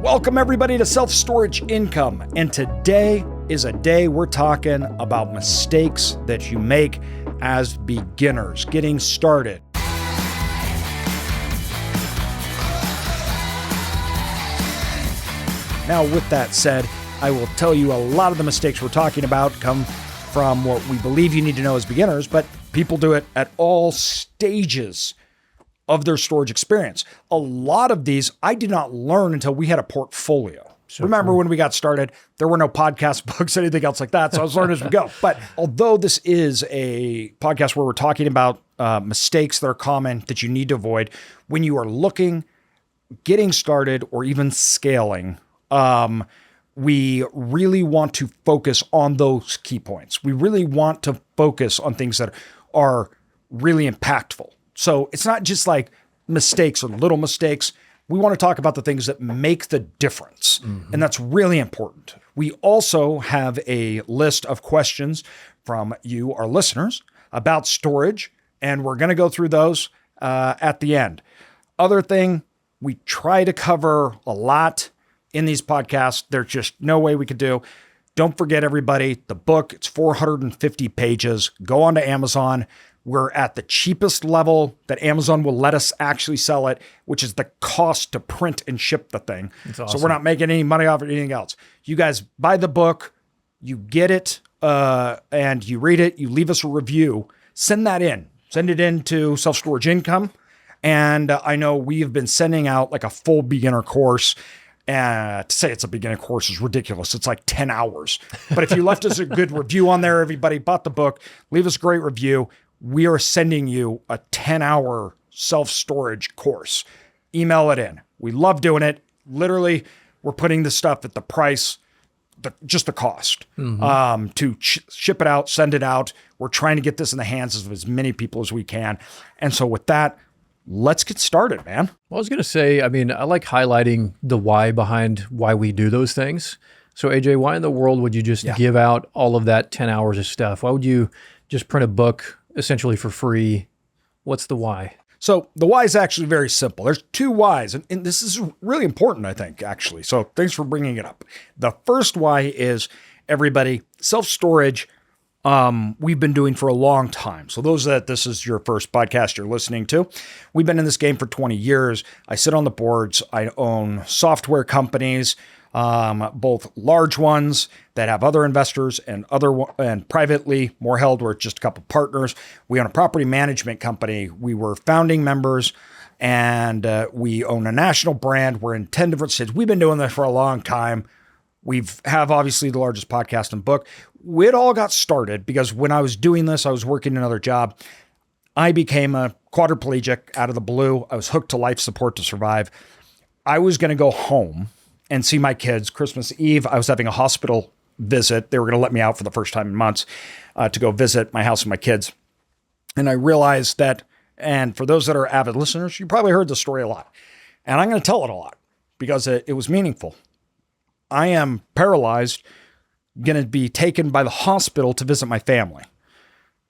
Welcome everybody to Self-Storage Income, and today is a day we're talking about mistakes that you make as beginners getting started. Now, with that said, I will tell you a lot of the mistakes we're talking about come from what we believe you need to know as beginners, but people do it at all stages of their storage experience. A lot of these I did not learn until we had a portfolio. Remember when we got started, there were no podcast books, anything else like that. So I was learning as we go. But although this is a podcast where we're talking about mistakes that are common that you need to avoid when you are looking, getting started, or even scaling, we really want to focus on those key points. We really want to focus on things that are really impactful. So it's not just like mistakes or little mistakes. We want to talk about the things that make the difference. And that's really important. We also have a list of questions from you, our listeners, about storage, and we're going to go through those at the end. Other thing, we try to cover a lot in these podcasts. There's just no way we could do. Don't forget, everybody, the book, it's 450 pages. Go on to Amazon. We're at the cheapest level that Amazon will let us actually sell it, which is the cost to print and ship the thing. Awesome. So we're not making any money off of anything else. You guys buy the book, you get it, and you read it, you leave us a review, send that in. Send it in to Self-Storage Income. And I know we have been sending out like a full beginner course. To say it's a beginner course is ridiculous. It's like 10 hours. But if you left us a good review on there, everybody bought the book, leave us a great review. We are sending you a 10-hour self-storage course. Email it in. We love doing it. Literally, we're putting the stuff at the price, just the cost to ship it out, send it out. We're trying to get this in the hands of as many people as we can. And so with that, let's get started, man. Well, I was going to say, I like highlighting the why behind why we do those things. So AJ, why in the world would you just give out all of that 10 hours of stuff? Why would you just print a book essentially for free? What's the why? So the why is actually very simple. There's two whys, and this is really important, I think, actually. So thanks for bringing it up. The first why is, everybody, self-storage, we've been doing for a long time. So those that this is your first podcast you're listening to, we've been in this game for 20 years. I sit on the boards. I own software companies, both large ones that have other investors and privately more held, we're just a couple partners. We own a property management company. We were founding members, and we own a national brand. We're in 10 different states. We've been doing this for a long time. Have obviously the largest podcast and book. It all got started because when I was doing this, I was working another job. I became a quadriplegic out of the blue. I was hooked to life support to survive. I was going to go home and see my kids. Christmas Eve, I was having a hospital visit. They were going to let me out for the first time in months to go visit my house with my kids. And I realized that, and for those that are avid listeners, you probably heard the story a lot. And I'm going to tell it a lot because it was meaningful. I am paralyzed, going to be taken by the hospital to visit my family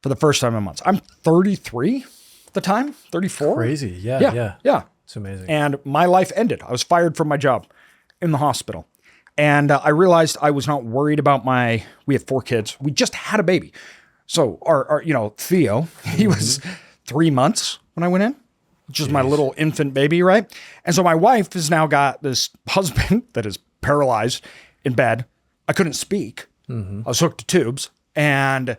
for the first time in months. I'm 33 at the time, 34. Crazy. Yeah. It's amazing. And my life ended. I was fired from my job in the hospital. And I realized I was not worried about we have 4 kids. We just had a baby. So our Theo, he was 3 months when I went in, which is my little infant baby, right? And so my wife has now got this husband that is paralyzed in bed. I couldn't speak. I was hooked to tubes, and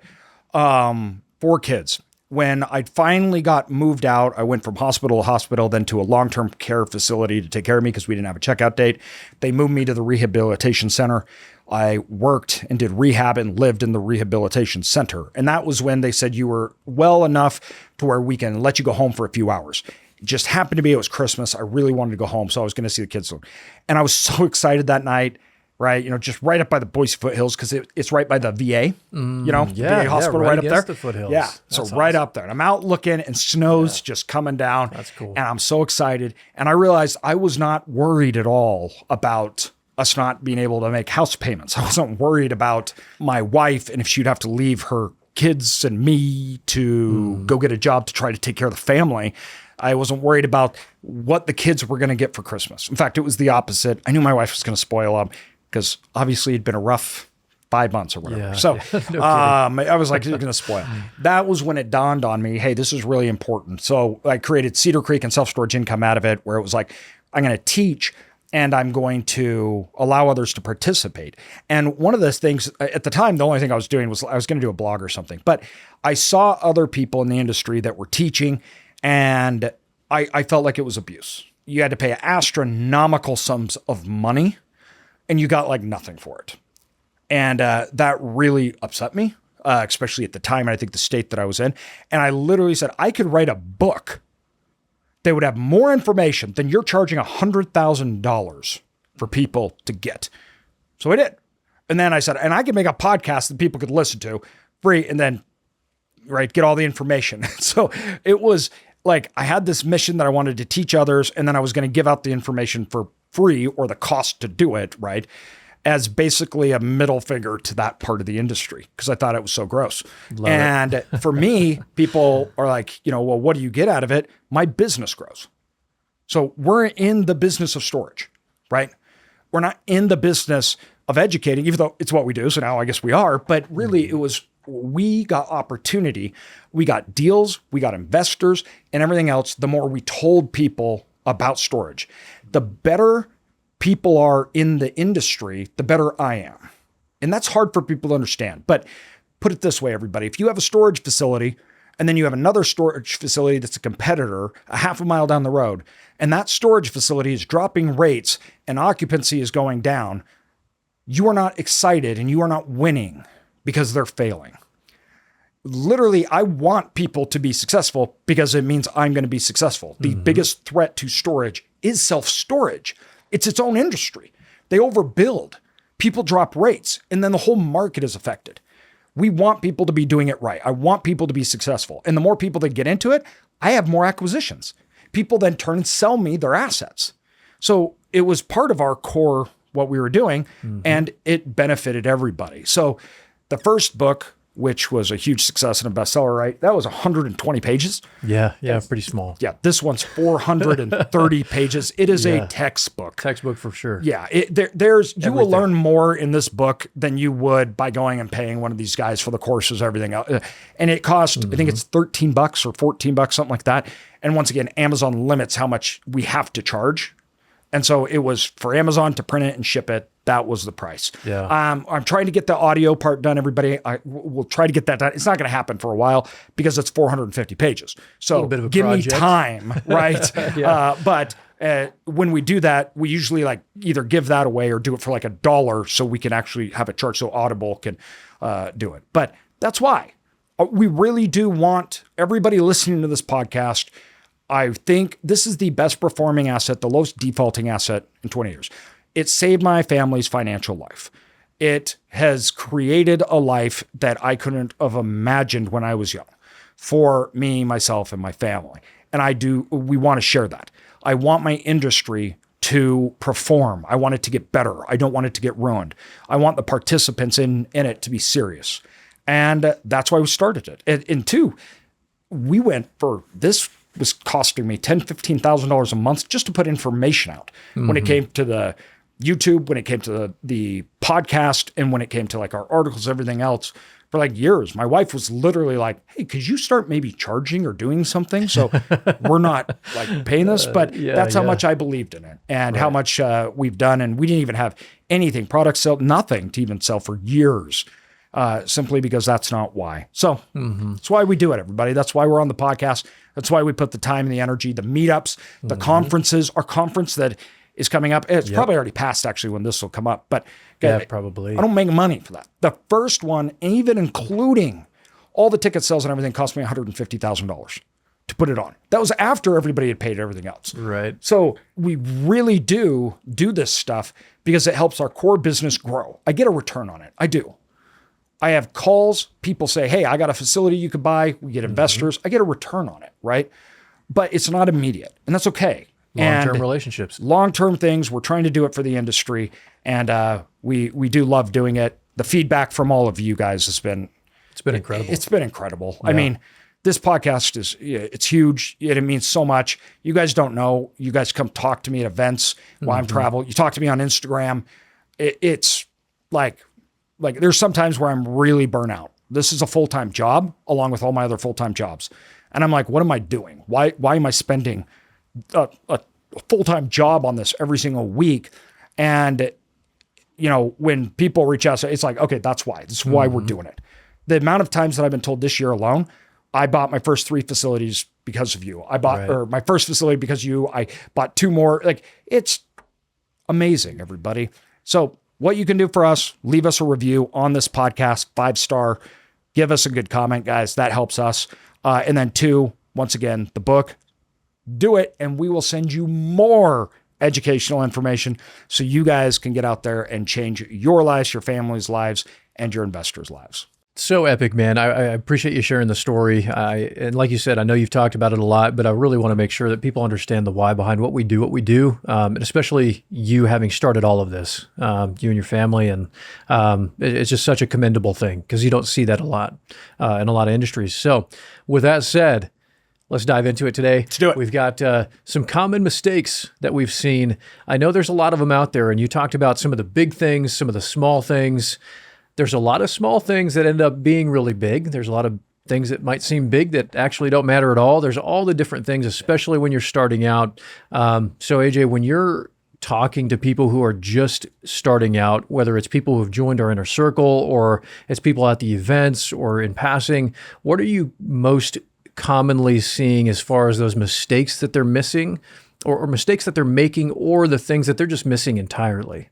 4 kids. When I finally got moved out, I went from hospital to hospital, then to a long-term care facility to take care of me because we didn't have a checkout date. They moved me to the rehabilitation center. I worked and did rehab and lived in the rehabilitation center. And that was when they said you were well enough to where we can let you go home for a few hours. It just happened to be it was Christmas. I really wanted to go home, so I was going to see the kids. And I was so excited that night. Right, just right up by the Boise foothills because it's right by the VA, VA hospital right up there. The foothills. Yeah, so awesome. Right up there. And I'm out looking, and snow's just coming down. That's cool. And I'm so excited. And I realized I was not worried at all about us not being able to make house payments. I wasn't worried about my wife and if she'd have to leave her kids and me to go get a job to try to take care of the family. I wasn't worried about what the kids were going to get for Christmas. In fact, it was the opposite. I knew my wife was going to spoil them because obviously it'd been a rough 5 months or whatever. Yeah, So no I was like, you're going to spoil. That was when it dawned on me, hey, this is really important. So I created Cedar Creek and self-storage income out of it, where it was like, I'm going to teach and I'm going to allow others to participate. And one of those things at the time, the only thing I was doing was I was going to do a blog or something, but I saw other people in the industry that were teaching, and I felt like it was abuse. You had to pay astronomical sums of money and you got like nothing for it. And that really upset me, especially at the time, and I think the state that I was in. And I literally said, I could write a book that would have more information than you're charging $100,000 for people to get. So I did. And then I said, and I could make a podcast that people could listen to free and then, get all the information. So it was like I had this mission that I wanted to teach others, and then I was going to give out the information for free, or the cost to do it, right? As basically a middle finger to that part of the industry, because I thought it was so gross. And for me, people are like, well, what do you get out of it? My business grows. So we're in the business of storage, right? We're not in the business of educating, even though it's what we do. So now I guess we are, but really we got opportunity, we got deals, we got investors and everything else. The more we told people about storage, the better people are in the industry, the better I am. And that's hard for people to understand. But put it this way, everybody, if you have a storage facility and then you have another storage facility that's a competitor a half a mile down the road, and that storage facility is dropping rates and occupancy is going down, you are not excited and you are not winning because they're failing. Literally, I want people to be successful because it means I'm going to be successful. The biggest threat to storage is self-storage. It's its own industry. They overbuild. People drop rates, and then the whole market is affected. We want people to be doing it right. I want people to be successful. And the more people that get into it, I have more acquisitions. People then turn and sell me their assets. So it was part of our core, what we were doing, and it benefited everybody. So the first book, which was a huge success and a bestseller, right? That was 120 pages. Yeah, pretty small. Yeah, this one's 430 pages. It is a textbook. Textbook for sure. Yeah, you will learn more in this book than you would by going and paying one of these guys for the courses, everything else. And it cost, I think it's $13 or $14, something like that. And once again, Amazon limits how much we have to charge. And so it was for Amazon to print it and ship it. That was the price. Yeah. I'm trying to get the audio part done, everybody. We'll try to get that done. It's not going to happen for a while because it's 450 pages. So give me time, right? But when we do that, we usually either give that away or do it for $1 so we can actually have it charged so Audible can do it. But that's why we really do want everybody listening to this podcast. I think this is the best performing asset, the lowest defaulting asset in 20 years. It saved my family's financial life. It has created a life that I couldn't have imagined when I was young for me, myself, and my family. And we want to share that. I want my industry to perform. I want it to get better. I don't want it to get ruined. I want the participants in it to be serious. And that's why we started it. And two, we went for this was costing me $10,000, $15,000 a month just to put information out when it came to the YouTube, when it came to the podcast, and when it came to our articles, everything else for years. My wife was literally like, hey, could you start maybe charging or doing something? So we're not paying this, but that's how much I believed in it and how much we've done. And we didn't even have anything, product sell, nothing to even sell for years. Simply because that's not why. So that's why we do it, everybody. That's why we're on the podcast. That's why we put the time and the energy, the meetups, the conferences, our conference that is coming up. It's probably already passed actually when this will come up, but probably. I don't make money for that. The first one, even including all the ticket sales and everything, cost me $150,000 to put it on. That was after everybody had paid everything else. Right. So we really do this stuff because it helps our core business grow. I get a return on it. I do. I have calls, people say, hey, I got a facility you could buy. We get investors. I get a return on it, right? But it's not immediate, and that's okay. Long-term relationships. Long-term things. We're trying to do it for the industry, and we do love doing it. The feedback from all of you guys has been... It's been incredible. It's been incredible. Yeah. I mean, this podcast it's huge. It means so much. You guys don't know. You guys come talk to me at events while I'm traveling. You talk to me on Instagram. It's like there's some times where I'm really burnt out. This is a full-time job along with all my other full-time jobs. And I'm like, what am I doing? Why am I spending a full-time job on this every single week? And, when people reach out, it's like, okay, that's why. This is why we're doing it. The amount of times that I've been told this year alone, I bought my first 3 facilities because of you. I bought or my first facility because of you. I bought 2 more. Like, it's amazing, everybody. So what you can do for us, leave us a review on this podcast, 5-star, give us a good comment, guys. That helps us. And then 2, once again, the book, do it. And we will send you more educational information so you guys can get out there and change your lives, your family's lives, and your investors' lives. So epic, man. I appreciate you sharing the story. And like you said, I know you've talked about it a lot, but I really want to make sure that people understand the why behind what we do, and especially you having started all of this, you and your family. And it's just such a commendable thing because you don't see that a lot in a lot of industries. So with that said, let's dive into it today. Let's do it. We've got some common mistakes that we've seen. I know there's a lot of them out there, and you talked about some of the big things, some of the small things. There's a lot of small things that end up being really big. There's a lot of things that might seem big that actually don't matter at all. There's all the different things, especially when you're starting out. So AJ, when you're talking to people who are just starting out, whether it's people who've joined our inner circle or it's people at the events or in passing, what are you most commonly seeing as far as those mistakes that they're missing or mistakes that they're making or the things that they're just missing entirely?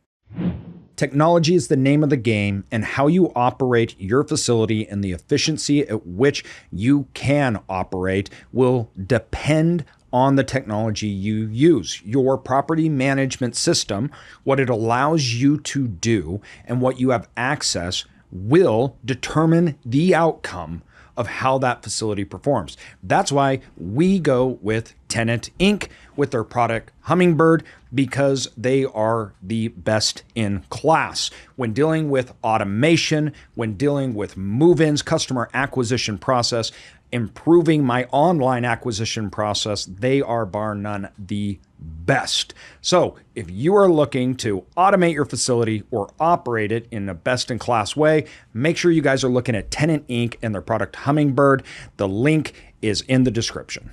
Technology is the name of the game, and how you operate your facility and the efficiency at which you can operate will depend on the technology you use. Your property management system, what it allows you to do, and what you have access will determine the outcome of how that facility performs. That's why we go with Tenant Inc. with their product Hummingbird, because they are the best in class. When dealing with automation, when dealing with move-ins, customer acquisition process, improving my online acquisition process, they are bar none the best. So if you are looking to automate your facility or operate it in a best-in-class way, make sure you guys are looking at Tenant Inc. and their product Hummingbird. The link is in the description.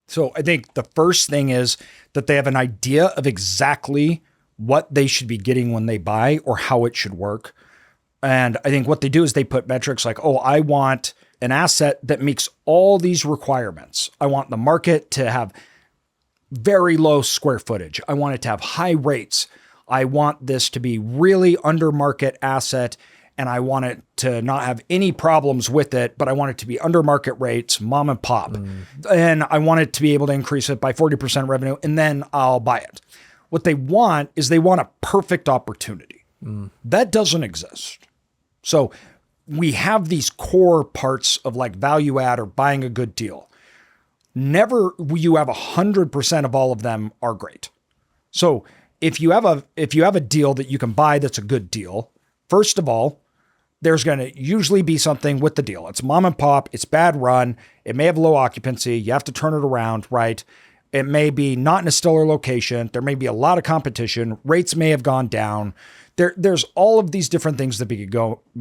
So I think the first thing is that they have an idea of exactly what they should be getting when they buy or how it should work. And I think what they do is they put metrics like, oh, I want an asset that meets all these requirements. I want the market to have very low square footage. I want it to have high rates. I want this to be really under market asset, and I want it to not have any problems with it, but I want it to be under market rates, mom and pop. And I want it to be able to increase it by 40% revenue, and then I'll buy it. What they want is they want a perfect opportunity. That doesn't exist. So we have these core parts of like value add or buying a good deal. Never will you have 100% of all of them are great. So if you have a deal that you can buy that's a good deal, first of all, there's going to usually be something with the deal. It's mom and pop. It's bad run. It may have low occupancy. You have to turn it around, right? It may be not in a stellar location. There may be a lot of competition. Rates may have gone down. There's all of these different things that be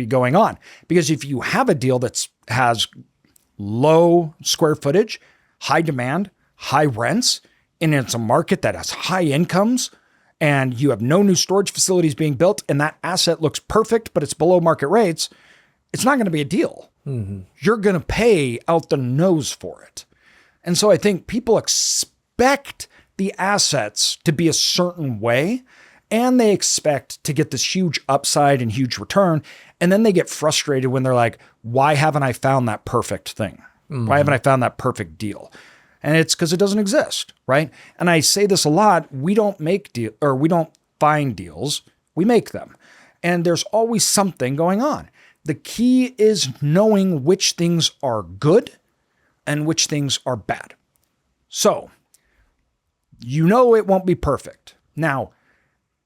going on. Because if you have a deal that has low square footage, high demand, high rents, and it's a market that has high incomes, and you have no new storage facilities being built, and that asset looks perfect, but it's below market rates, it's not going to be a deal. You're going to pay out the nose for it. And so I think people expect the assets to be a certain way, and they expect to get this huge upside and huge return. And then they get frustrated when they're like, why haven't I found that perfect thing? Why haven't I found that perfect deal? And it's because it doesn't exist, right? And I say this a lot, we don't we don't find deals, we make them. And there's always something going on. The key is knowing which things are good and which things are bad. So, you know it won't be perfect. Now,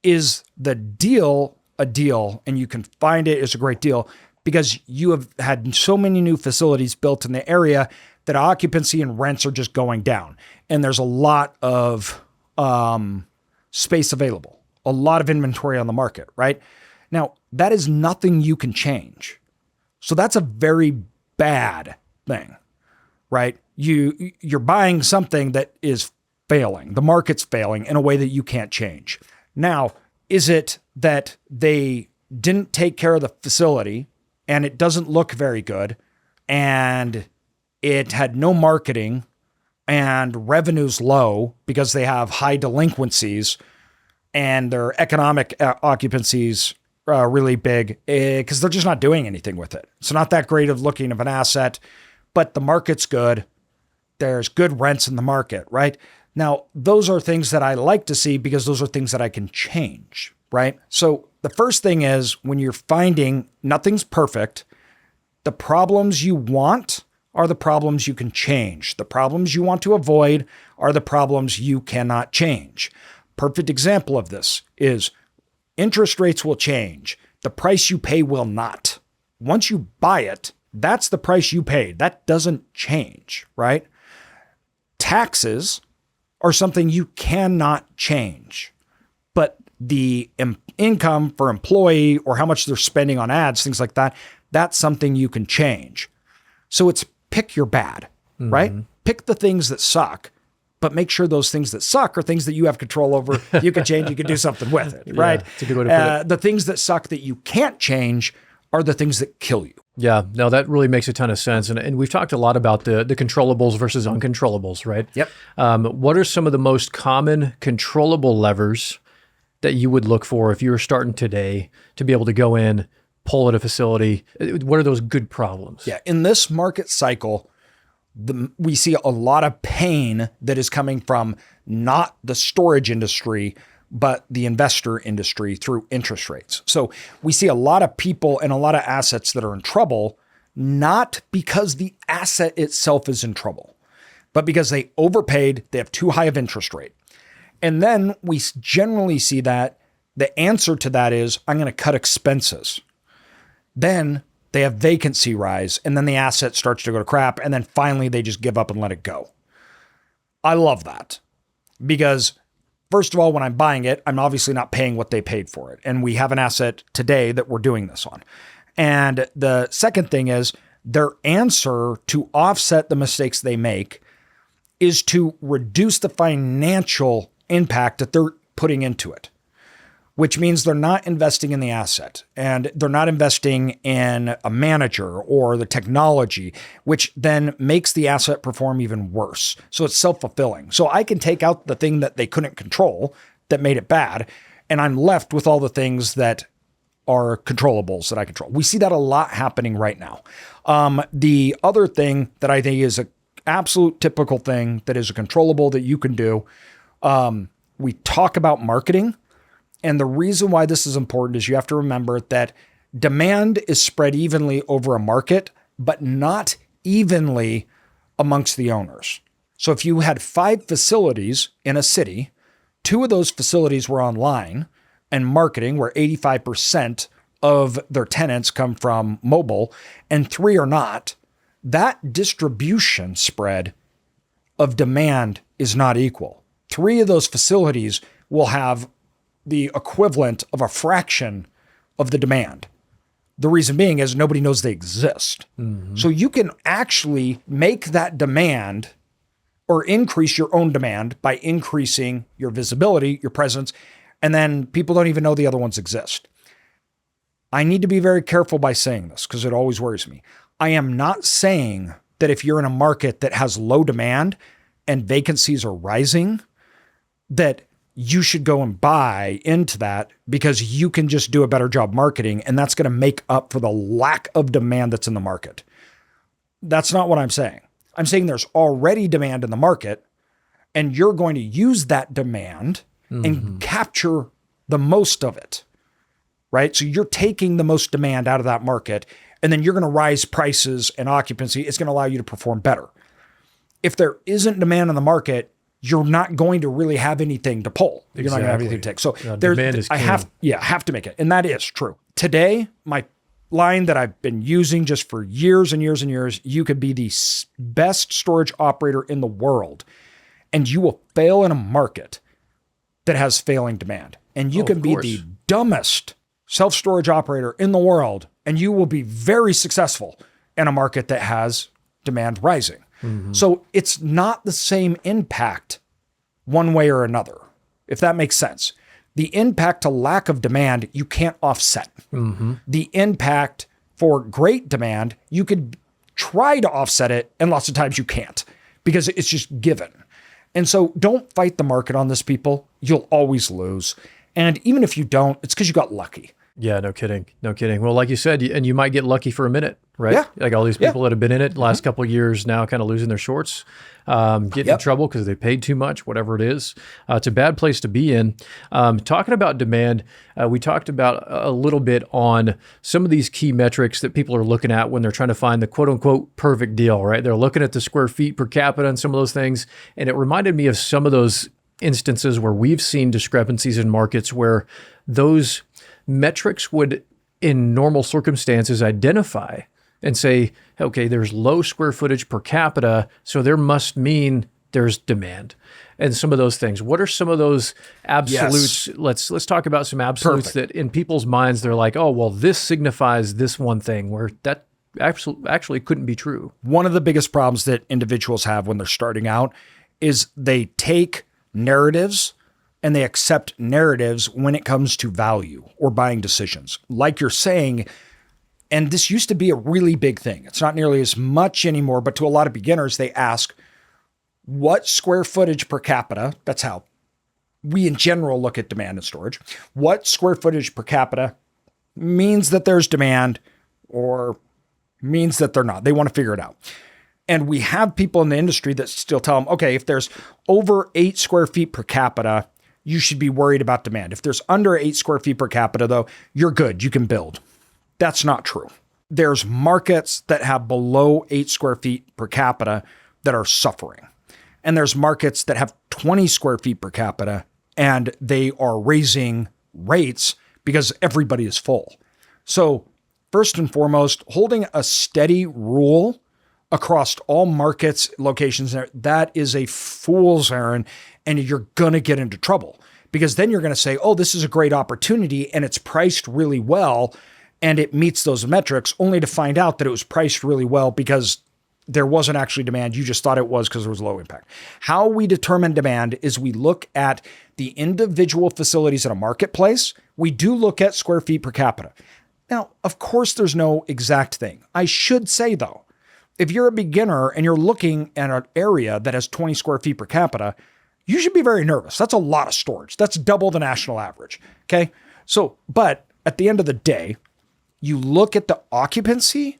is the deal a deal and you can find it as a great deal because you have had so many new facilities built in the area that occupancy and rents are just going down. And there's a lot of space available, a lot of inventory on the market, right? Now, that is nothing you can change. So that's a very bad thing, right? You're buying something that is failing. The market's failing in a way that you can't change. Now, is it that they didn't take care of the facility and it doesn't look very good and it had no marketing and revenue's low because they have high delinquencies and their economic occupancies really big because they're just not doing anything with it. It's not that great of looking of an asset, but the market's good. There's good rents in the market, right? Now, those are things that I like to see because those are things that I can change, right? So the first thing is when you're finding nothing's perfect, the problems you want are the problems you can change. The problems you want to avoid are the problems you cannot change. Perfect example of this is interest rates will change. The price you pay will not. Once you buy it, that's the price you paid. That doesn't change, right? Taxes are something you cannot change, but the income for employee or how much they're spending on ads, things like that, that's something you can change. So it's pick your bad, right? Pick the things that suck, but make sure those things that suck are things that you have control over. You can change, you can do something with it, right? It's a good way to put it. The things that suck that you can't change are the things that kill you. Yeah, no, that really makes a ton of sense. And we've talked a lot about the controllables versus uncontrollables, right? Yep. What are some of the most common controllable levers that you would look for if you were starting today to be able to go in, pull at a facility? What are those good problems? Yeah, in this market cycle, we see a lot of pain that is coming from not the storage industry, but the investor industry through interest rates. So we see a lot of people and a lot of assets that are in trouble, not because the asset itself is in trouble, but because they overpaid, they have too high of interest rate. And then we generally see that the answer to that is, I'm going to cut expenses. Then they have vacancy rise, and then the asset starts to go to crap, and then finally they just give up and let it go. I love that because first of all, when I'm buying it, I'm obviously not paying what they paid for it. And we have an asset today that we're doing this on. And the second thing is their answer to offset the mistakes they make is to reduce the financial impact that they're putting into it, which means they're not investing in the asset and they're not investing in a manager or the technology, which then makes the asset perform even worse. So it's self-fulfilling. So I can take out the thing that they couldn't control that made it bad, and I'm left with all the things that are controllables that I control. We see that a lot happening right now. The other thing that I think is an absolute typical thing that is a controllable that you can do, we talk about marketing. And the reason why this is important is you have to remember that demand is spread evenly over a market, but not evenly amongst the owners. So if you had 5 facilities in a city, 2 of those facilities were online and marketing, where 85% of their tenants come from mobile, and 3 are not, that distribution spread of demand is not equal. 3 of those facilities will have the equivalent of a fraction of the demand. The reason being is nobody knows they exist. So you can actually make that demand or increase your own demand by increasing your visibility, your presence, and then people don't even know the other ones exist. I need to be very careful by saying this because it always worries me. I am not saying that if you're in a market that has low demand and vacancies are rising, that you should go and buy into that because you can just do a better job marketing and that's going to make up for the lack of demand that's in the market. That's not what I'm saying. I'm saying there's already demand in the market and you're going to use that demand and capture the most of it, right? So you're taking the most demand out of that market and then you're going to rise prices and occupancy. It's going to allow you to perform better. If there isn't demand in the market, you're not going to really have anything to pull. You're not going to have anything to take. So demand is king. I have to make it. And that is true. Today, my line that I've been using just for years and years and years. You could be the best storage operator in the world, and you will fail in a market that has failing demand. And you can be the dumbest self-storage operator in the world, and you will be very successful in a market that has demand rising. So it's not the same impact one way or another, if that makes sense. The impact to lack of demand, you can't offset. The impact for great demand, you could try to offset it, and lots of times you can't because it's just given. And so don't fight the market on this, people. You'll always lose. And even if you don't, it's because you got lucky. Yeah, no kidding. No kidding. Well, like you said, and you might get lucky for a minute, right? Yeah. Like all these people that have been in it the last couple of years now kind of losing their shorts, getting in trouble because they paid too much, whatever it is. It's a bad place to be in. Talking about demand, we talked about a little bit on some of these key metrics that people are looking at when they're trying to find the quote unquote perfect deal, right? They're looking at the square feet per capita and some of those things. And it reminded me of some of those instances where we've seen discrepancies in markets where those metrics would, in normal circumstances, identify and say, okay, there's low square footage per capita, so there must mean there's demand. And some of those things. What are some of those absolutes? Yes. Let's talk about some absolutes that in people's minds, they're like, oh, well, this signifies this one thing, where that actually couldn't be true. One of the biggest problems that individuals have when they're starting out is they take narratives and they accept narratives when it comes to value or buying decisions. Like you're saying, and this used to be a really big thing. It's not nearly as much anymore, but to a lot of beginners, they ask, what square footage per capita? That's how we in general look at demand and storage. What square footage per capita means that there's demand or means that they're not. They want to figure it out. And we have people in the industry that still tell them, okay, if there's over 8 square feet per capita, you should be worried about demand. If there's under 8 square feet per capita, though, you're good. You can build. That's not true. There's markets that have below 8 square feet per capita that are suffering. And there's markets that have 20 square feet per capita and they are raising rates because everybody is full. So first and foremost, holding a steady rule across all markets, locations, that is a fool's errand, and you're going to get into trouble because then you're going to say, oh, this is a great opportunity and it's priced really well and it meets those metrics, only to find out that it was priced really well because there wasn't actually demand. You just thought it was because there was low impact. How we determine demand is we look at the individual facilities in a marketplace. We do look at square feet per capita. Now, of course, there's no exact thing. I should say, though, if you're a beginner and you're looking at an area that has 20 square feet per capita, you should be very nervous. That's a lot of storage. That's double the national average. Okay. So, but at the end of the day, you look at the occupancy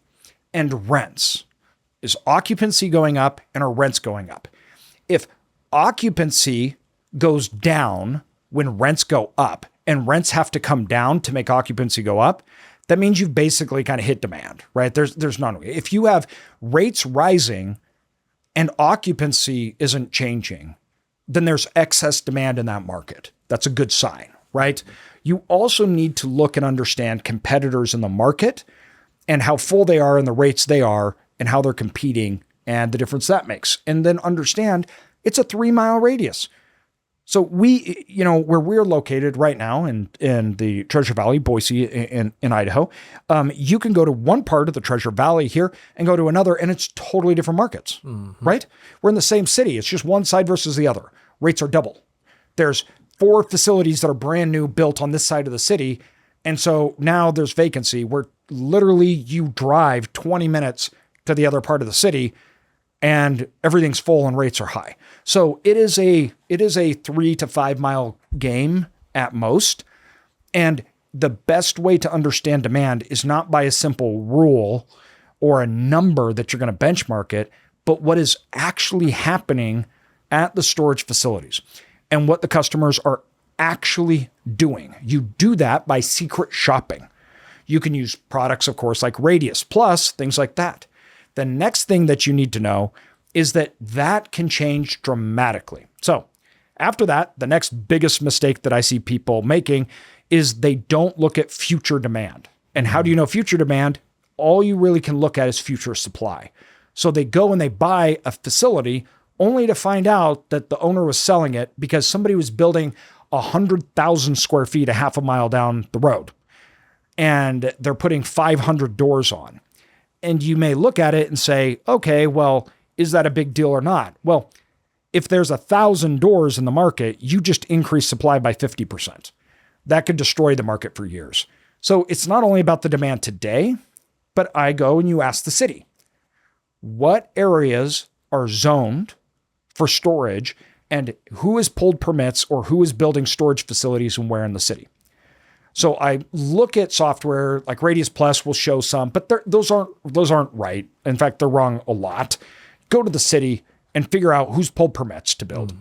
and rents. Is occupancy going up and are rents going up? If occupancy goes down when rents go up and rents have to come down to make occupancy go up, that means you've basically kind of hit demand, right? There's none. If you have rates rising and occupancy isn't changing, then there's excess demand in that market. That's a good sign, right? You also need to look and understand competitors in the market and how full they are and the rates they are and how they're competing and the difference that makes. And then understand it's a 3-mile radius. So we, where we're located right now in the Treasure Valley, Boise in Idaho, you can go to one part of the Treasure Valley here and go to another, and it's totally different markets, right? We're in the same city. It's just one side versus the other. Rates are double. There's 4 facilities that are brand new built on this side of the city. And so now there's vacancy where literally you drive 20 minutes to the other part of the city and everything's full and rates are high. So it is a 3 to 5 mile game at most. And the best way to understand demand is not by a simple rule or a number that you're going to benchmark it, but what is actually happening at the storage facilities and what the customers are actually doing. You do that by secret shopping. You can use products, of course, like Radius Plus, things like that. The next thing that you need to know is that can change dramatically. So after that, the next biggest mistake that I see people making is they don't look at future demand. And how do you know future demand? All you really can look at is future supply. So they go and they buy a facility only to find out that the owner was selling it because somebody was building 100,000 square feet a half a mile down the road. And they're putting 500 doors on. And you may look at it and say, okay, well, is that a big deal or not? Well, if there's 1,000 doors in the market, you just increase supply by 50%. That could destroy the market for years. So it's not only about the demand today, but I go and you ask the city, what areas are zoned for storage and who has pulled permits or who is building storage facilities and where in the city? So I look at software like Radius Plus will show some, but those aren't right. In fact, they're wrong a lot. Go to the city and figure out who's pulled permits to build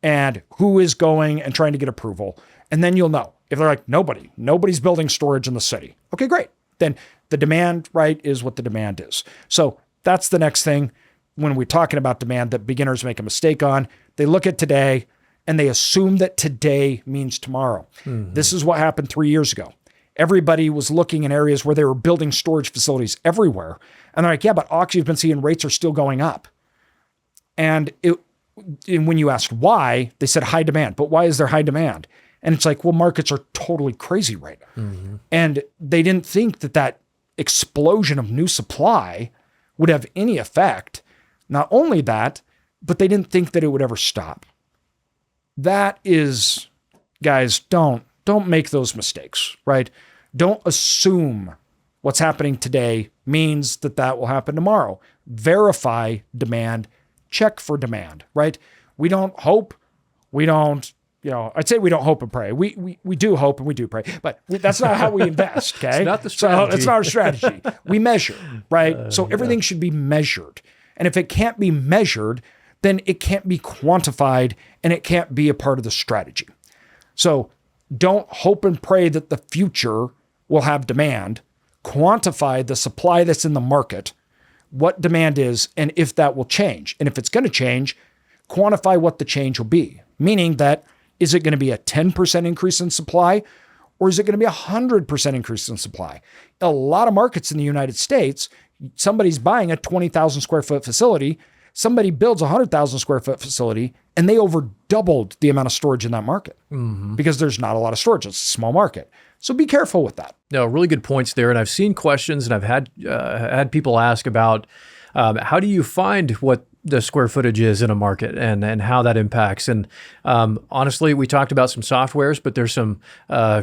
and who is going and trying to get approval. And then you'll know. If they're like, nobody's building storage in the city. Okay, great. Then the demand, right, is what the demand is. So that's the next thing when we're talking about demand that beginners make a mistake on. They look at today and they assume that today means tomorrow. This is what happened 3 years ago. Everybody was looking in areas where they were building storage facilities everywhere. And they're like, yeah, but occupancy and rates are still going up. And when you asked why, they said high demand. But why is there high demand? And it's like, well, markets are totally crazy right now. And they didn't think that explosion of new supply would have any effect. Not only that, but they didn't think that it would ever stop. That is, guys, don't make those mistakes, right? Don't assume what's happening today means that will happen tomorrow. Verify demand, check for demand, right? We don't hope, I'd say we don't hope and pray. We do hope and we do pray, but that's not how we invest, okay? It's not the strategy. So it's not our strategy. We measure, right? So everything should be measured. And if it can't be measured, then it can't be quantified and it can't be a part of the strategy. So don't hope and pray that the future will have demand. Quantify the supply that's in the market, what demand is, and if that will change. And if it's going to change, quantify what the change will be. Meaning that, is it going to be a 10% increase in supply or is it going to be a 100% increase in supply? A lot of markets in the United States, somebody's buying a 20,000 square foot facility. Somebody builds a 100,000 square foot facility and they over doubled the amount of storage in that market because there's not a lot of storage. It's a small market. So be careful with that. No, really good points there. And I've seen questions and I've had people ask about how do you find what the square footage is in a market and how that impacts. And honestly, we talked about some softwares, but there's some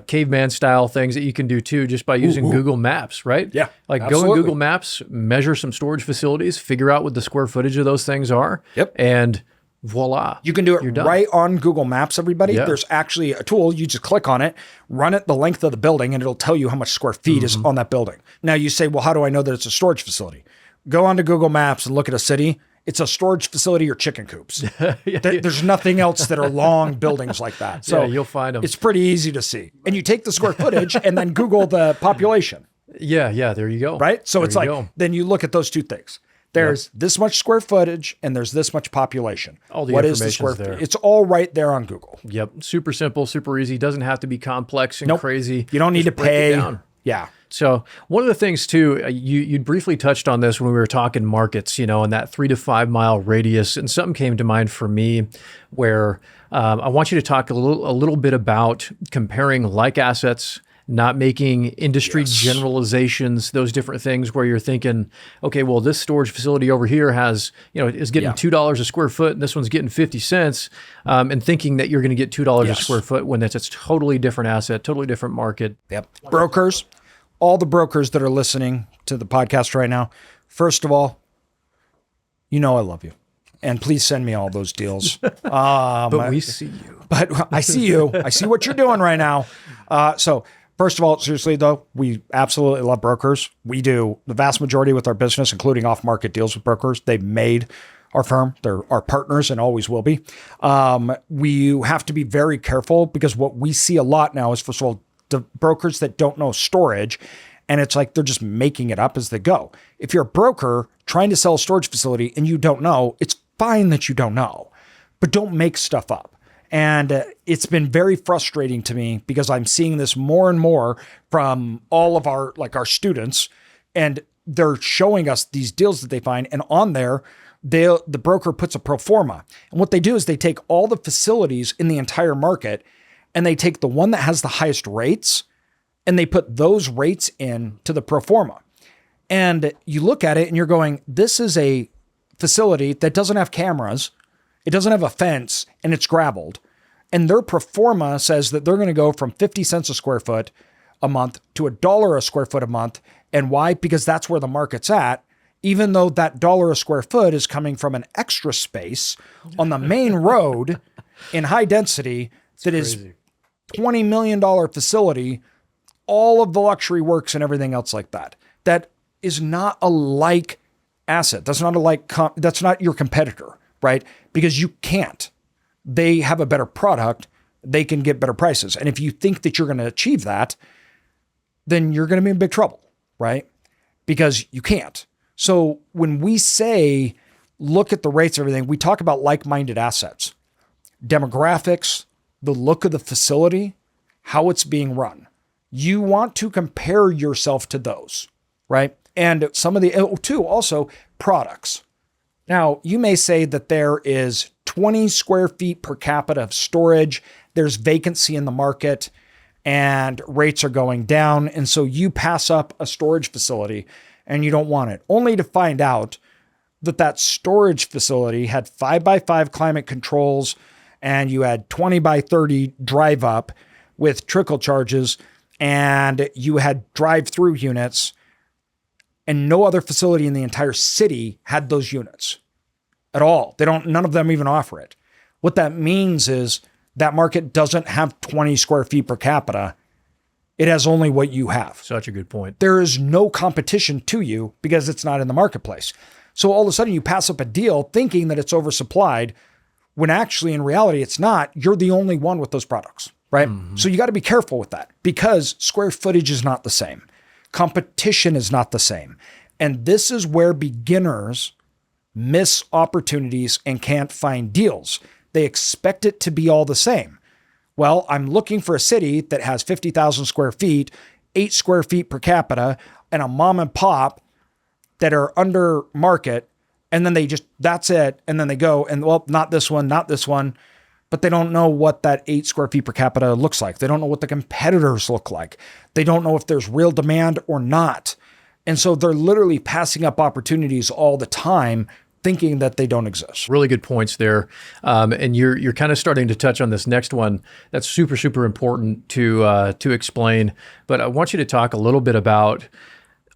caveman style things that you can do too, just by using Google Maps, right? Yeah, like absolutely. Go in Google Maps, measure some storage facilities, figure out what the square footage of those things are. Yep. And voila. You can do it right on Google Maps, everybody. Yeah. There's actually a tool. You just click on it, run it the length of the building, and it'll tell you how much square feet is on that building. Now you say, well, how do I know that it's a storage facility? Go onto Google Maps and look at a city. It's a storage facility or chicken coops. There's nothing else that are long buildings like that. So you'll find them. It's pretty easy to see. And you take the square footage and then Google the population. Yeah, there you go. Right? So it's like, then you look at those two things. There's this much square footage and there's this much population. All the what information is the square there. It's all right there on Google. Yep. Super simple, super easy. Doesn't have to be complex and crazy. You don't need to pay. Yeah. So one of the things too, you briefly touched on this when we were talking markets, and that 3 to 5 mile radius, and something came to mind for me where I want you to talk a little bit about comparing like assets, not making industry generalizations, those different things where you're thinking, okay, well, this storage facility over here has, is getting $2 a square foot and this one's getting 50 cents, and thinking that you're going to get $2 a square foot when it's a totally different asset, totally different market. Yep. Brokers. All the brokers that are listening to the podcast right now, first of all, I love you. And please send me all those deals. But we see you. But I see you. I see what you're doing right now. So first of all, seriously though, we absolutely love brokers. We do the vast majority with our business, including off-market deals with brokers. They've made our firm. They're our partners and always will be. We have to be very careful because what we see a lot now is, first of all, the brokers that don't know storage, and it's like they're just making it up as they go. If you're a broker trying to sell a storage facility and you don't know, it's fine that you don't know, but don't make stuff up. And it's been very frustrating to me because I'm seeing this more and more from all of our students, and they're showing us these deals that they find. And on there, the broker puts a pro forma. And what they do is they take all the facilities in the entire market and they take the one that has the highest rates and they put those rates in to the pro forma. And you look at it and you're going, this is a facility that doesn't have cameras. It doesn't have a fence and it's graveled. And their pro forma says that they're going to go from 50 cents a square foot a month to $1 a square foot a month. And why? Because that's where the market's at, even though that $1 a square foot is coming from an extra space on the main road in high density that is $20 million facility, all of the luxury works and everything else like that. That is not a like asset. That's not a like, that's not your competitor, right? Because you can't. They have a better product. They can get better prices. And if you think that you're going to achieve that, then you're going to be in big trouble, right? Because you can't. So when we say, look at the rates, everything, we talk about like-minded assets, demographics, the look of the facility, how it's being run. You want to compare yourself to those, right? And some of the, also products. Now, you may say that there is 20 square feet per capita of storage. There's vacancy in the market and rates are going down. And so you pass up a storage facility and you don't want it, only to find out that that storage facility had 5x5 climate controls and you had 20x30 drive up with trickle charges and you had drive-through units, and no other facility in the entire city had those units at all. None of them even offer it. What that means is that market doesn't have 20 square feet per capita. It has only what you have. Such a good point. There is no competition to you because it's not in the marketplace. So all of a sudden you pass up a deal thinking that it's oversupplied when actually in reality it's not. You're the only one with those products, right? Mm-hmm. So you got to be careful with that because square footage is not the same. Competition is not the same. And this is where beginners miss opportunities and can't find deals. They expect it to be all the same. Well, I'm looking for a city that has 50,000 square feet, 8 square feet per capita, and a mom and pop that are under market. And then that's it. And then they go and, well, not this one, but they don't know what that 8 square feet per capita looks like. They don't know what the competitors look like. They don't know if there's real demand or not. And so they're literally passing up opportunities all the time, thinking that they don't exist. Really good points there. And you're kind of starting to touch on this next one. That's super, super important to explain. But I want you to talk a little bit about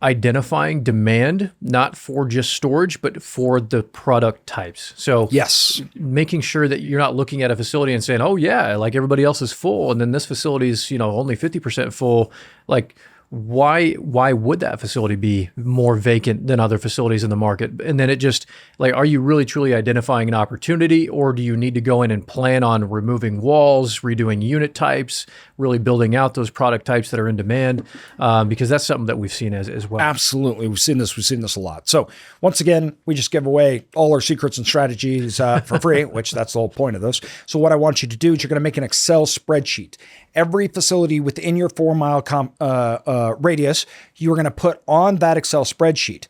identifying demand, not for just storage, but for the product types. So yes, making sure that you're not looking at a facility and saying, oh yeah, like everybody else is full. And then this facility is, only 50% full. Like, why would that facility be more vacant than other facilities in the market? And then it just are you really truly identifying an opportunity, or do you need to go in and plan on removing walls, redoing unit types, really building out those product types that are in demand? Because that's something that we've seen as well. Absolutely. We've seen this a lot. So once again, we just give away all our secrets and strategies for free, which that's the whole point of this. So what I want you to do is you're going to make an Excel spreadsheet. Every facility within your 4-mile radius, you're going to put on that Excel spreadsheet.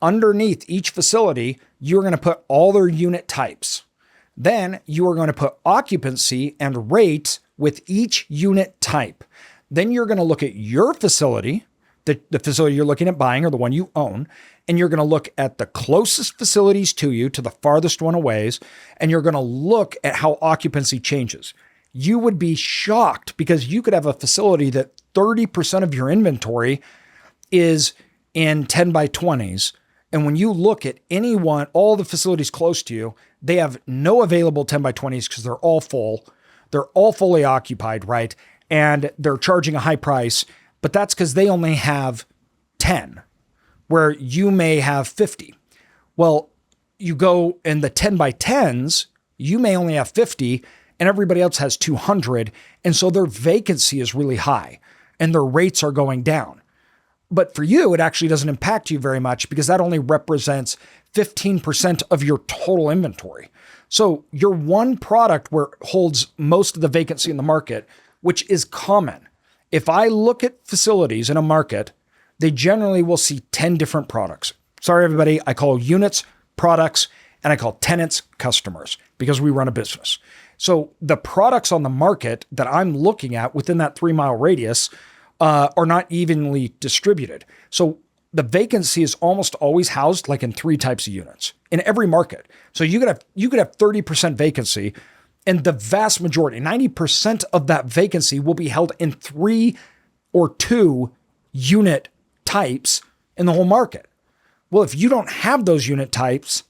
Underneath each facility, you're going to put all their unit types. Then you are going to put occupancy and rate with each unit type. Then you're going to look at your facility, the facility you're looking at buying or the one you own, and you're going to look at the closest facilities to you, to the farthest one away, and you're going to look at how occupancy changes. You would be shocked because you could have a facility that 30% of your inventory is in 10x20s. And when you look at all the facilities close to you, they have no available 10x20s because they're all full. They're all fully occupied, right? And they're charging a high price, but that's because they only have 10, where you may have 50. Well, you go in the 10x10s, you may only have 50, and everybody else has 200. And so their vacancy is really high and their rates are going down. But for you, it actually doesn't impact you very much because that only represents 15% of your total inventory. So your one product where it holds most of the vacancy in the market, which is common. If I look at facilities in a market, they generally will see 10 different products. Sorry, everybody, I call units products and I call tenants customers because we run a business. So the products on the market that I'm looking at within that 3-mile radius are not evenly distributed. So the vacancy is almost always housed like in 3 types of units in every market. So you could have 30% vacancy, and the vast majority, 90% of that vacancy will be held in 3 or 2 unit types in the whole market. Well, if you don't have those unit types,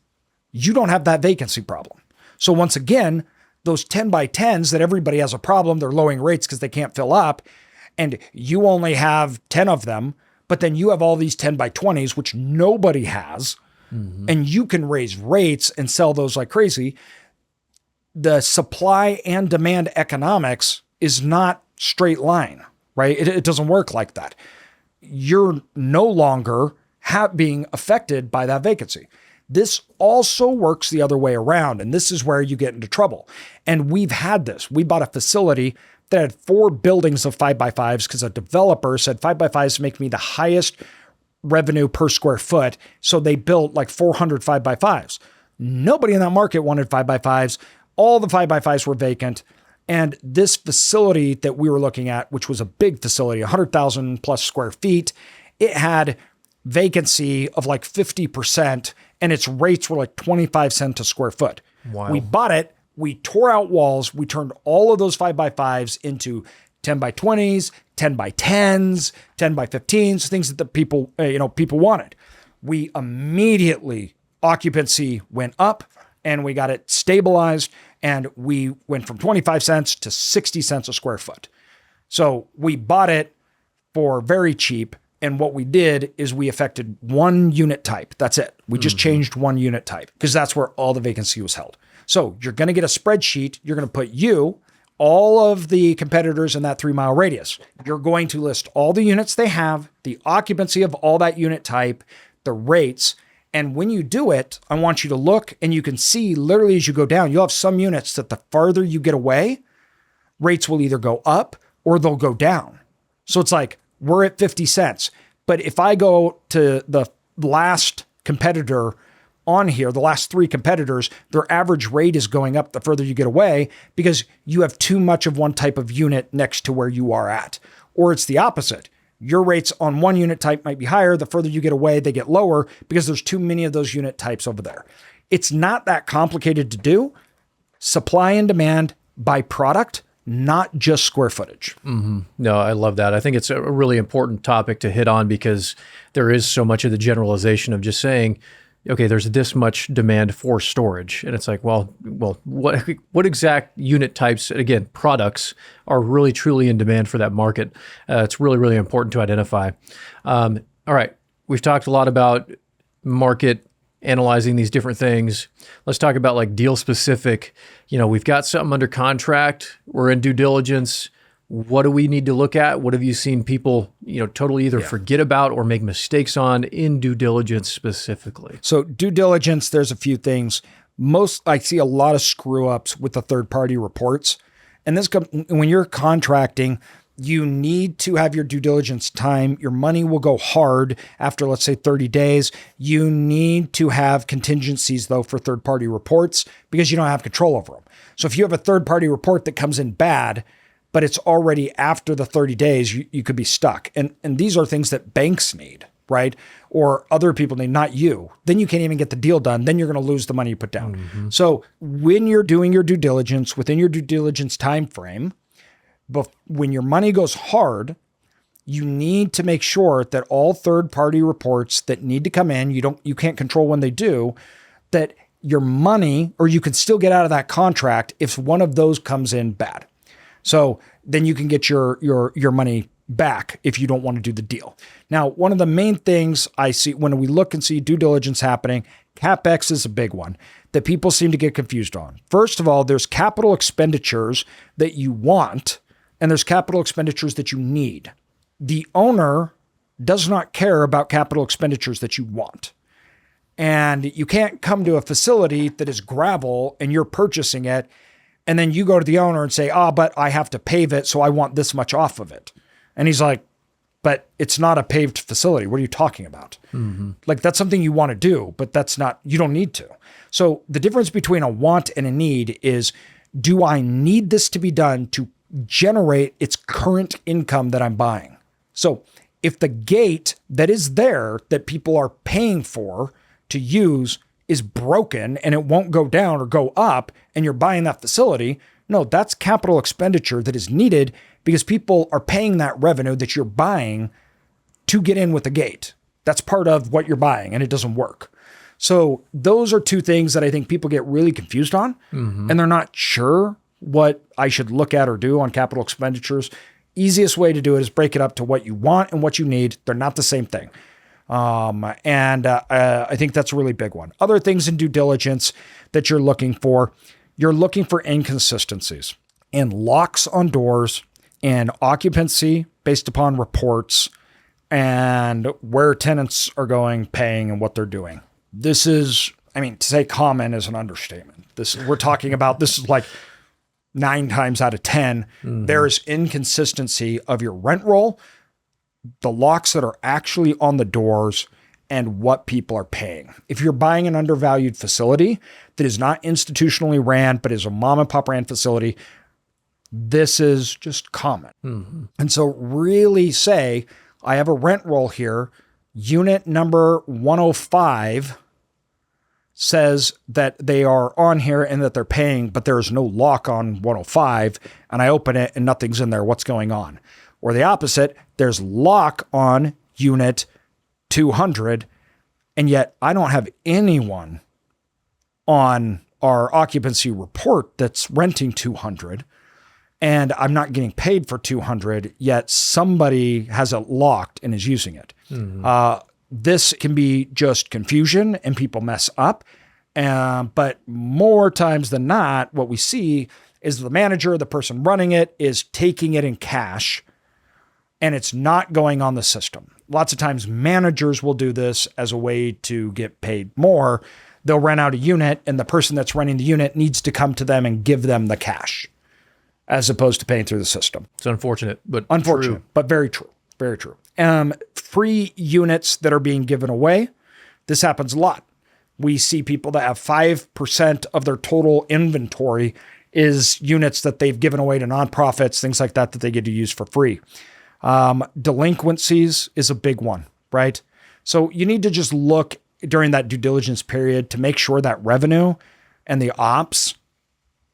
you don't have that vacancy problem. So once again, those 10 by 10s that everybody has a problem, they're lowering rates because they can't fill up, and you only have 10 of them, but then you have all these 10 by 20s, which nobody has, and you can raise rates and sell those like crazy. The supply and demand economics is not straight line, right? It doesn't work like that. You're no longer being affected by that vacancy. This also works the other way around, and this is where you get into trouble. And we've had this. We bought a facility that had 4 buildings of 5x5s because a developer said 5x5s make me the highest revenue per square foot. So they built like 400 5x5s. Nobody in that market wanted 5x5s. All the 5x5s were vacant. And this facility that we were looking at, which was a big facility, 100,000 plus square feet, it had vacancy of like 50%, and its rates were like 25 cents a square foot. Wow. We bought it. We tore out walls. We turned all of those 5x5s into 10 by 20s, 10 by 10s, 10 by 15s, things that the people wanted. We immediately, occupancy went up and we got it stabilized, and we went from 25 cents to 60 cents a square foot. So we bought it for very cheap. And what we did is we affected one unit type. That's it. We just changed one unit type because that's where all the vacancy was held. So you're going to get a spreadsheet. You're going to put all of the competitors in that 3-mile radius. You're going to list all the units they have, the occupancy of all that unit type, the rates. And when you do it, I want you to look, and you can see literally as you go down, you'll have some units that the farther you get away, rates will either go up or they'll go down. So it's like, we're at 50 cents. But if I go to the last competitor on here, the last 3 competitors, their average rate is going up the further you get away because you have too much of one type of unit next to where you are at. Or it's the opposite. Your rates on one unit type might be higher. The further you get away, they get lower because there's too many of those unit types over there. It's not that complicated to do. Supply and demand by product, not just square footage. No, I love that. I think it's a really important topic to hit on because there is so much of the generalization of just saying, okay, there's this much demand for storage. And it's like, well, what exact unit types, again, products are really truly in demand for that market? It's really, really important to identify. All right. We've talked a lot about market analyzing these different things. Let's talk about like deal specific. We've got something under contract. We're in due diligence. What do we need to look at? What have you seen people, totally either forget about or make mistakes on in due diligence specifically? So due diligence, there's a few things. I see a lot of screw ups with the third-party reports. And when you're contracting, you need to have your due diligence time. Your money will go hard after, let's say, 30 days. You need to have contingencies, though, for third-party reports because you don't have control over them. So if you have a third-party report that comes in bad, but it's already after the 30 days, you could be stuck. And these are things that banks need, right? Or other people need, not you. Then you can't even get the deal done. Then you're going to lose the money you put down. So when you're doing your due diligence, within your due diligence time frame, when your money goes hard, you need to make sure that all third-party reports that need to come in, you can't control when they do, that your money, or you can still get out of that contract if one of those comes in bad. So then you can get your money back if you don't want to do the deal. Now, one of the main things I see when we look and see due diligence happening, CapEx is a big one that people seem to get confused on. First of all, there's capital expenditures that you want, and there's capital expenditures that you need. The owner does not care about capital expenditures that you want. And you can't come to a facility that is gravel and you're purchasing it, and then you go to the owner and say, but I have to pave it, so I want this much off of it. And he's like, but it's not a paved facility. What are you talking about? Like, that's something you want to do, but you don't need to. So the difference between a want and a need is, do I need this to be done to generate its current income that I'm buying? So if the gate that is there that people are paying for to use is broken and it won't go down or go up, and you're buying that facility, no, that's capital expenditure that is needed because people are paying that revenue that you're buying to get in with the gate. That's part of what you're buying, and it doesn't work. So those are two things that I think people get really confused on, and they're not sure what I should look at or do on capital expenditures. Easiest way to do it is break it up to what you want and what you need. They're not the same thing. I think that's a really big one. Other things in due diligence that you're looking for inconsistencies and locks on doors and occupancy based upon reports and where tenants are going, paying, and what they're doing. This is, to say common is an understatement. This is like 9 times out of 10, there's inconsistency of your rent roll, the locks that are actually on the doors, and what people are paying. If you're buying an undervalued facility that is not institutionally ran, but is a mom and pop ran facility, this is just common. And so really say, I have a rent roll here, unit number 105 says that they are on here and that they're paying, but there's no lock on 105, and I open it and nothing's in there. What's going on? Or the opposite, there's lock on unit 200, and yet I don't have anyone on our occupancy report that's renting 200, and I'm not getting paid for 200, yet somebody has it locked and is using it. This can be just confusion and people mess up. But more times than not, what we see is the manager, the person running it, is taking it in cash, and it's not going on the system. Lots of times managers will do this as a way to get paid more. They'll rent out a unit, and the person that's renting the unit needs to come to them and give them the cash as opposed to paying through the system. It's unfortunate, but true. But very true. Very true. Free units that are being given away. This happens a lot. We see people that have 5% of their total inventory is units that they've given away to nonprofits, things like that they get to use for free. Delinquencies is a big one, right? So you need to just look during that due diligence period to make sure that revenue and the ops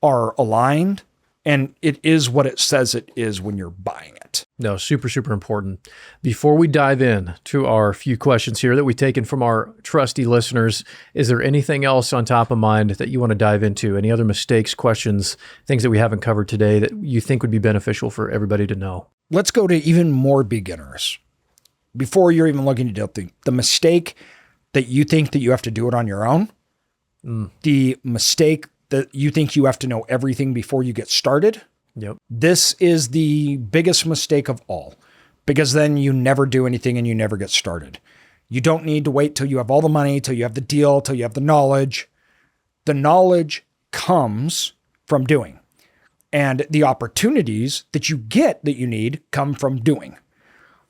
are aligned, and it is what it says it is when you're buying it. No, super, super important. Before we dive in to our few questions here that we've taken from our trusty listeners, is there anything else on top of mind that you want to dive into? Any other mistakes, questions, things that we haven't covered today that you think would be beneficial for everybody to know? Let's go to even more beginners. Before you're even looking to do the mistake that you think that you have to do it on your own, the mistake that you think you have to know everything before you get started. Yep. This is the biggest mistake of all, because then you never do anything and you never get started. You don't need to wait till you have all the money, till you have the deal, till you have the knowledge. The knowledge comes from doing, and the opportunities that you get that you need come from doing.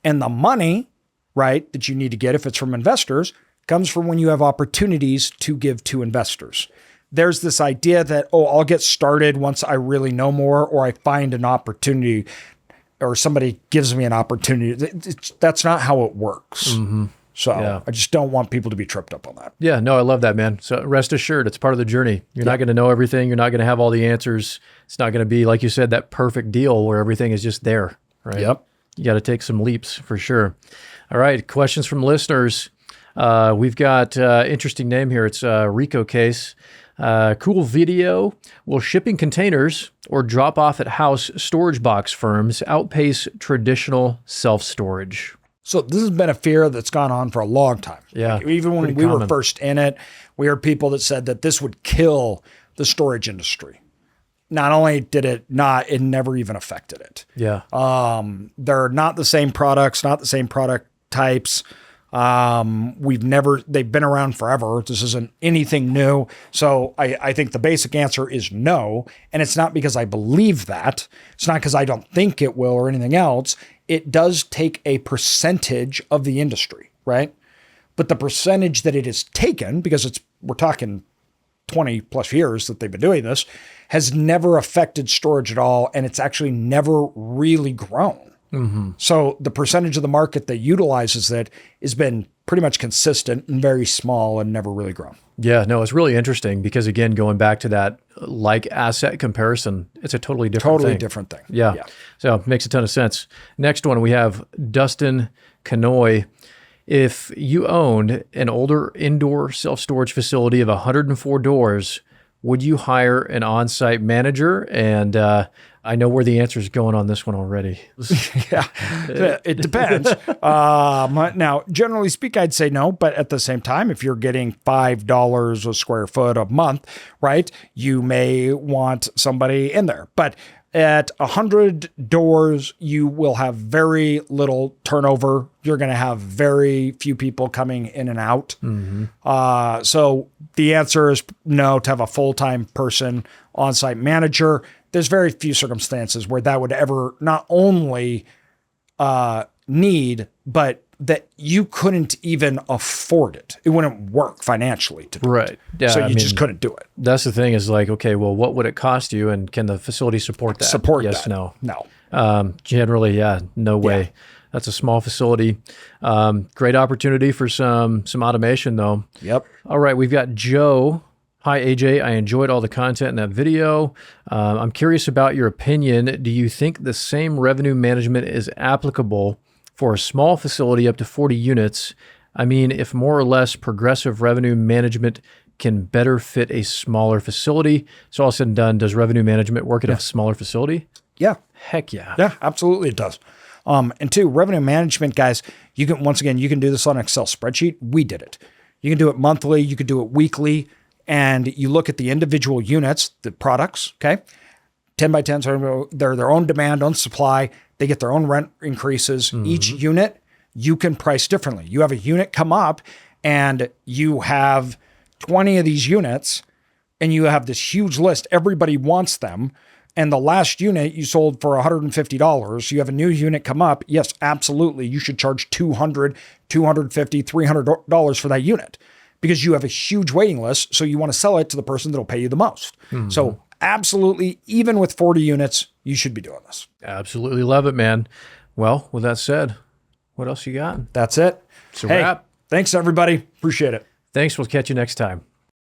And the money, right, that you need to get, if it's from investors, comes from when you have opportunities to give to investors. There's this idea that, I'll get started once I really know more, or I find an opportunity, or somebody gives me an opportunity. That's not how it works. So I just don't want people to be tripped up on that. Yeah, no, I love that, man. So rest assured, it's part of the journey. You're not going to know everything. You're not going to have all the answers. It's not going to be, like you said, that perfect deal where everything is just there, right? Yep. You got to take some leaps for sure. All right, questions from listeners. We've got interesting name here. It's Rico Case. Cool video. Will shipping containers or drop off at house storage box firms outpace traditional self-storage? So this has been a fear that's gone on for a long time. Yeah. Like, even when we were first in it, we heard people that said that this would kill the storage industry. Not only did it not, it never even affected it. Yeah. They're not the same products, not the same product types. They've been around forever. This isn't anything new. So I think the basic answer is no. And it's not because I believe that. It's not because I don't think it will or anything else. It does take a percentage of the industry, right? But the percentage that it has taken, because we're talking 20 plus years that they've been doing this, has never affected storage at all. And it's actually never really grown. Mm-hmm. So the percentage of the market that utilizes it has been pretty much consistent and very small and never really grown. Yeah, no, it's really interesting because, again, going back to that like asset comparison, it's a totally different thing. Yeah. So it makes a ton of sense. Next one, we have Dustin Canoy. If you owned an older indoor self-storage facility of 104 doors, would you hire an on-site manager? And I know where the answer is going on this one already. Yeah, it depends. Now, generally speaking, I'd say no. But at the same time, if you're getting $5 a square foot a month, right, you may want somebody in there. But at 100 doors, you will have very little turnover. You're going to have very few people coming in and out. Mm-hmm. So the answer is no to have a full-time person, on-site manager. There's very few circumstances where that would ever not only need, but that you couldn't even afford it. It wouldn't work financially to do it. Yeah, so you just couldn't do it. That's the thing is like, okay, well, what would it cost you? And can the facility support that? Yes, no. Generally, yeah, no way. Yeah. That's a small facility. Great opportunity for some automation though. Yep. All right, we've got Joe. Hi, AJ. I enjoyed all the content in that video. I'm curious about your opinion. Do you think the same revenue management is applicable for a small facility up to 40 units? I mean, if more or less progressive revenue management can better fit a smaller facility. So all said and done, does revenue management work at a smaller facility? Yeah. Heck yeah. Yeah, absolutely it does. And two, revenue management, guys, you can do this on an Excel spreadsheet. We did it. You can do it monthly. You could do it weekly. And you look at the individual units, the products, okay? 10 by 10, so they're their own demand, own supply. They get their own rent increases. Mm-hmm. Each unit, you can price differently. You have a unit come up and you have 20 of these units and you have this huge list. Everybody wants them. And the last unit you sold for $150. You have a new unit come up. Yes, absolutely. You should charge $200, $250, $300 for that unit because you have a huge waiting list. So you want to sell it to the person that'll pay you the most. Mm-hmm. So absolutely, even with 40 units, you should be doing this. Absolutely love it, man. Well, with that said, what else you got? That's it. It's a wrap. Thanks, everybody. Appreciate it. Thanks. We'll catch you next time.